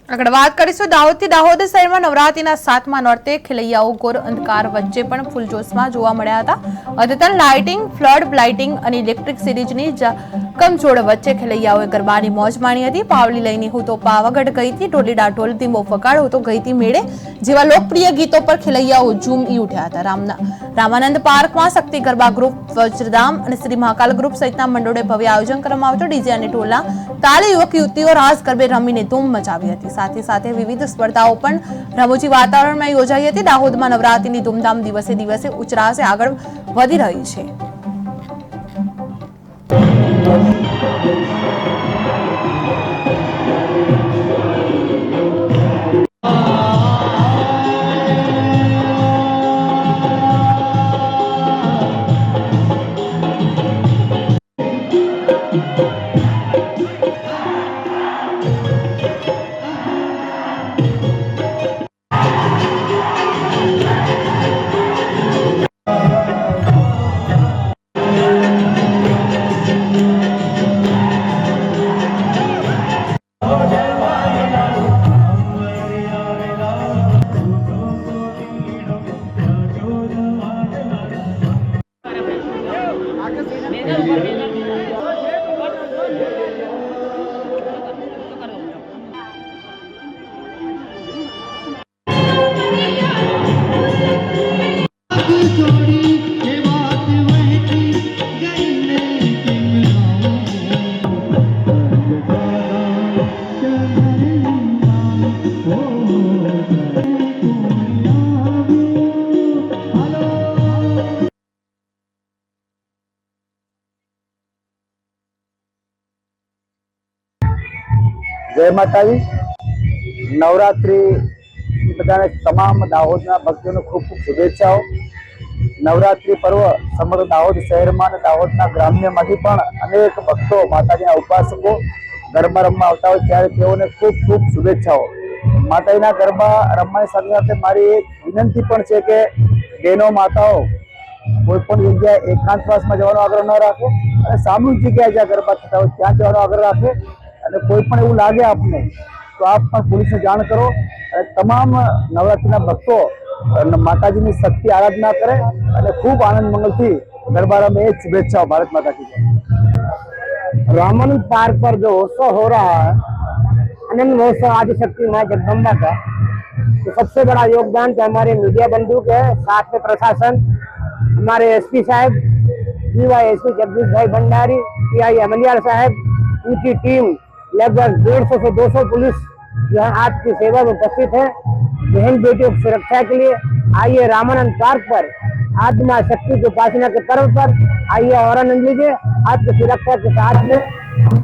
આગળ વાત કરીશું દાહોદથી। દાહોદ શહેરમાં નવરાત્રીના 7મા નોરતે ખેલૈયાઓ ઘોર અંધકાર વચ્ચે પણ ફૂલજોશમાં જોવા મળ્યા હતા। અદ્યતન લાઇટિંગ, ફ્લડ લાઇટિંગ અને ઇલેક્ટ્રિક સિરીઝની કમજોડ વચ્ચે ખેલૈયાઓએ ગરબાની મોજ માણી હતી। પાવલી લઈને હું તો પાવાગઢ ગઈ હતી, ઢોલી ડાઢોલ ધીમો ફગાડ હું તો ગઈ હતી મેળે જેવા લોકપ્રિય ગીતો પર ખેલૈયાઓ ઝૂમી ઉઠ્યા હતા। રામાનંદ પાર્કમાં શક્તિ ગરબા ગ્રુપ, વજ્રધામ અને શ્રી મહાકાલ ગ્રુપ સહિતના મંડળોએ ભવ્ય આયોજન કરવામાં આવ્યું। ડીજે અને ઢોલના તાલે યુવક યુવતીઓ રાસ ગરબે રમીને ધૂમ મચાવી હતી। સાથે સાથે વિવિધ સ્પર્ધાઓ પણ રમૂજી વાતાવરણમાં યોજાઈ હતી। દાહોદમાં નવરાત્રીની ધૂમધામ દિવસે દિવસે ઉચરાશે આગળ વધી રહી છે। जय माताजी। नवरात्रि बधाने तमाम दाहोदना भक्तों खूब खूब शुभेच्छाओं। नवरात्रि पर्व समग्र दाहोद शहर में दाहोदना ग्राम्य मांथी पण अनेक भक्तों माताजीना उपासको गरबा रमवा आवता होय त्यारे तेओने खूब खूब शुभेच्छाओं। माताजीना गरबा रमवानी साथे साथे मारी एक विनंती पण छे के बहनों माताओं कोईपण जग्याए एकांतवासमां जवानो आग्रह न राखे अने सामूहिक जग्याए ज्यां गरबा थता होय त्यां जवानो आग्रह राखे। અને કોઈ પણ એવું લાગે આપને તો આપ પણ પોલીસને જાણ કરો અને તમામ નવરાત્રિના ભક્તો માતાજીની શક્તિ આરાધના કરે અને ખૂબ આનંદ મંગલથી ગરબા રમે। શુભેચ્છાઓ। ભારત माता की जय। रामानंद पार्क पर जो उत्सव हो रहा है, आनंद महोत्सव आदिशक्ति माँ जगदम्बा का, तो सबसे बड़ा योगदान तो हमारे मीडिया बंधु के साथ में प्रशासन, हमारे एसपी साहब DYSP जगदीश भाई भंडारी, PI अमलियाल साहब, उनकी टीम लगभग 150 से 200 पुलिस यहाँ आपकी सेवा में उपस्थित है। बहन बेटियों की सुरक्षा के लिए आइए रामानंद पार्क पर आत्मा शक्ति की उपासना के पर्व पर आइए और आनंद लीजिए आपकी सुरक्षा के साथ में।